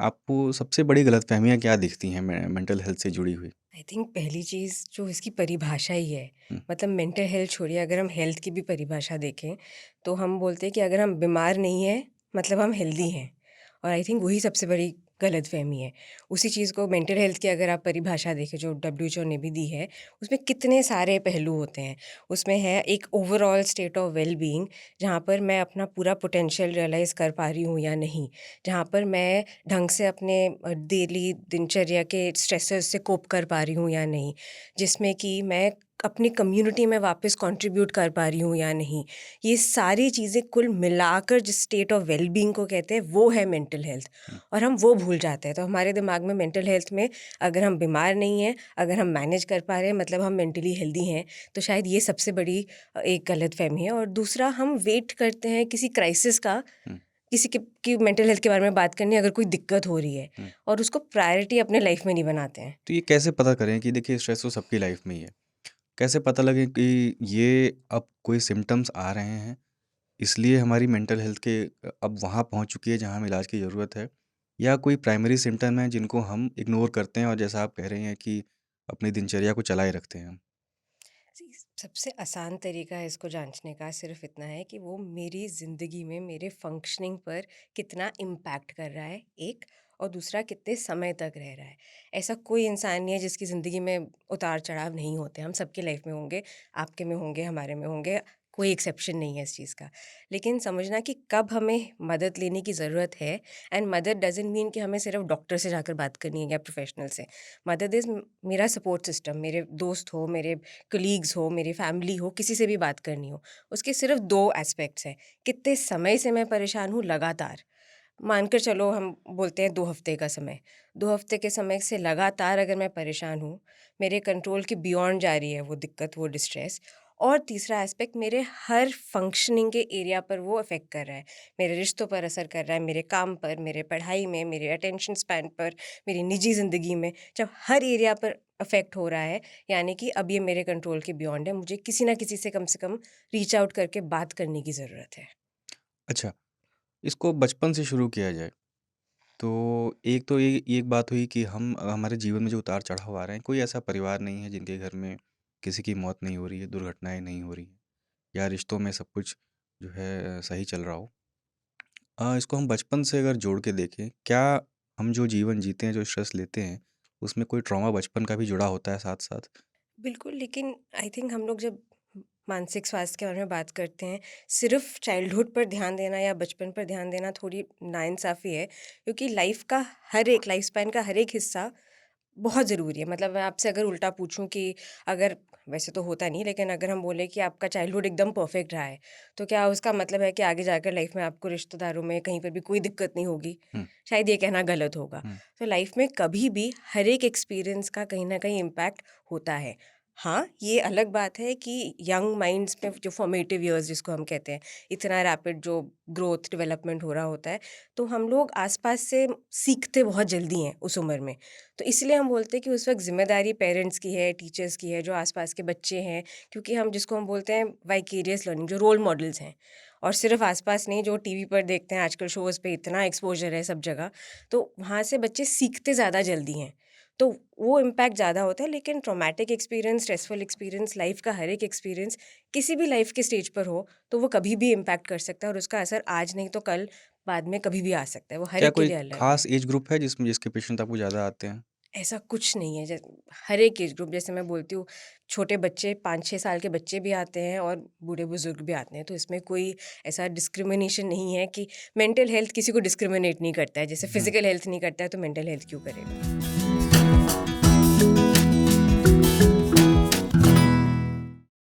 आपको सबसे बड़ी गलतफ़हमियाँ क्या दिखती हैं मेंटल हेल्थ से जुड़ी हुई? आई थिंक पहली चीज़ जो इसकी परिभाषा ही है, हुँ, मतलब मेंटल हेल्थ छोड़िए, अगर हम हेल्थ की भी परिभाषा देखें तो हम बोलते हैं कि अगर हम बीमार नहीं हैं मतलब हम हेल्दी हैं। और आई थिंक वही सबसे बड़ी गलतफहमी है। उसी चीज़ को मेंटल हेल्थ की अगर आप परिभाषा देखें जो डब्ल्यूएचओ ने भी दी है, उसमें कितने सारे पहलू होते हैं। उसमें है एक overall state of well being, जहाँ पर मैं अपना पूरा पोटेंशियल रियलाइज़ कर पा रही हूँ या नहीं, जहाँ पर मैं ढंग से अपने डेली दिनचर्या के स्ट्रेसेस से कोप कर पा रही हूँ या नहीं, जिसमें कि मैं अपनी कम्युनिटी में वापस कंट्रीब्यूट कर पा रही हूँ या नहीं। ये सारी चीज़ें कुल मिलाकर जिस स्टेट ऑफ वेल बीइंग को कहते हैं वो है मेंटल हेल्थ। हुँ। और हम वो भूल जाते हैं, तो हमारे दिमाग में मेंटल हेल्थ में अगर हम बीमार नहीं हैं, अगर हम मैनेज कर पा रहे हैं मतलब हम मेंटली हेल्दी हैं। तो शायद ये सबसे बड़ी एक गलतफहमी है। और दूसरा, हम वेट करते हैं किसी क्राइसिस का, हुँ, किसी की मेंटल हेल्थ के बारे में बात करनी है, अगर कोई दिक्कत हो रही है, हुँ। और उसको प्रायोरिटी अपने लाइफ में नहीं बनाते हैं। तो ये कैसे पता करें कि देखिए स्ट्रेस तो सबकी लाइफ़ में ही है। कैसे पता लगे कि ये अब कोई सिम्पटम्स आ रहे हैं, इसलिए हमारी मेंटल हेल्थ के अब वहाँ पहुँच चुकी है जहाँ हमें इलाज की ज़रूरत है? या कोई प्राइमरी सिम्पटम है जिनको हम इग्नोर करते हैं और जैसा आप कह रहे हैं कि अपनी दिनचर्या को चलाए रखते हैं हम? जी, सबसे आसान तरीका है इसको जांचने का सिर्फ इतना है कि वो मेरी ज़िंदगी में मेरे फंक्शनिंग पर कितना इम्पैक्ट कर रहा है, एक। और दूसरा, कितने समय तक रह रहा है। ऐसा कोई इंसान नहीं है जिसकी ज़िंदगी में उतार चढ़ाव नहीं होते, हम सबकी लाइफ में होंगे, आपके में होंगे, हमारे में होंगे, कोई एक्सेप्शन नहीं है इस चीज़ का। लेकिन समझना कि कब हमें मदद लेने की ज़रूरत है। एंड मदद डजंट मीन कि हमें सिर्फ डॉक्टर से जाकर बात करनी है या प्रोफेशनल से। मदद इज़ मेरा सपोर्ट सिस्टम, मेरे दोस्त हो, मेरे कलीग्स हो, मेरी फैमिली हो, किसी से भी बात करनी हो। उसके सिर्फ 2 एस्पेक्ट्स हैं, कितने समय से मैं परेशान हूँ लगातार। मानकर चलो हम बोलते हैं 2 हफ़्ते का समय। 2 हफ़्ते के समय से लगातार अगर मैं परेशान हूँ, मेरे कंट्रोल के बियॉन्ड जा रही है वो दिक्कत, वो डिस्ट्रेस। और तीसरा एस्पेक्ट, मेरे हर फंक्शनिंग के एरिया पर वो अफ़ेक्ट कर रहा है। मेरे रिश्तों पर असर कर रहा है, मेरे काम पर, मेरे पढ़ाई में, मेरे अटेंशन स्पैन पर, मेरी निजी ज़िंदगी में। जब हर एरिया पर अफ़ेक्ट हो रहा है, यानी कि अब ये मेरे कंट्रोल के बियॉन्ड है। मुझे किसी न किसी से कम रीच आउट करके बात करने की ज़रूरत है। अच्छा, इसको बचपन से शुरू किया जाए, तो ये एक बात हुई कि हम हमारे जीवन में जो उतार-चढ़ाव आ रहे हैं, कोई ऐसा परिवार नहीं है जिनके घर में किसी की मौत नहीं हो रही है, दुर्घटनाएँ नहीं हो रही हैं या रिश्तों में सब कुछ जो है सही चल रहा हो। इसको हम बचपन से अगर जोड़ के देखें, क्या हम जो जीवन जीते हैं, जो स्ट्रेस लेते हैं, उसमें कोई ट्रॉमा बचपन का भी जुड़ा होता है साथ-साथ? बिल्कुल, लेकिन आई थिंक हम लोग जब मानसिक स्वास्थ्य के बारे में बात करते हैं, सिर्फ़ चाइल्डहुड पर ध्यान देना या बचपन पर ध्यान देना थोड़ी नाइंसाफ़ी है, क्योंकि लाइफ़ स्पैन का हर एक हिस्सा बहुत ज़रूरी है। मतलब मैं आपसे अगर उल्टा पूछूँ कि अगर, वैसे तो होता नहीं, लेकिन अगर हम बोलें कि आपका चाइल्डहुड एकदम परफ़ेक्ट रहा है, तो क्या उसका मतलब है कि आगे जाकर लाइफ़ में आपको रिश्तेदारों में कहीं पर भी कोई दिक्कत नहीं होगी? हुँ, शायद ये कहना गलत होगा। हुँ, तो लाइफ़ में कभी भी हर एक एक्सपीरियंस का कहीं न कहीं इम्पैक्ट होता है। हाँ, ये अलग बात है कि यंग माइंड्स में जो फॉर्मेटिव ईयर्स जिसको हम कहते हैं, इतना रैपिड जो ग्रोथ डेवलपमेंट हो रहा होता है, तो हम लोग आस-पास से सीखते बहुत जल्दी हैं उस उम्र में। तो इसलिए हम बोलते हैं कि उस वक़्त ज़िम्मेदारी पेरेंट्स की है, टीचर्स की है, जो आस-पास के बच्चे हैं, क्योंकि हम जिसको हम बोलते हैं वाइकेरियस लर्निंग, जो रोल मॉडल्स हैं। और सिर्फ़ आस-पास नहीं, जो टीवी पर देखते हैं आजकल शोज़ पे इतना एक्सपोज़र है सब जगह, तो वहाँ से बच्चे सीखते ज़्यादा जल्दी हैं। तो वो इम्पैक्ट ज़्यादा होता है। लेकिन traumatic experience, stressful experience, life का हर एक एक्सपीरियंस किसी भी लाइफ़ के स्टेज पर हो, तो वो कभी भी इम्पैक्ट कर सकता है, और उसका असर आज नहीं तो कल, बाद में कभी भी आ सकता है। वो हर क्या एक के कोई लिए अलग है। ख़ास एज ग्रुप है जिसके पेशेंट आपको ज़्यादा आते हैं? ऐसा कुछ नहीं है। हर एक एज ग्रुप, जैसे मैं बोलती हूँ, छोटे बच्चे, 5-6 साल के बच्चे भी आते हैं और बूढ़े-बुज़ुर्ग भी आते हैं। तो इसमें कोई ऐसा डिस्क्रिमिनेशन नहीं है कि मेंटल हेल्थ किसी को डिस्क्रिमिनेट नहीं करता है। जैसे हुँ। फिज़िकल हेल्थ नहीं करता है, तो मेंटल हेल्थ क्यों करेगा?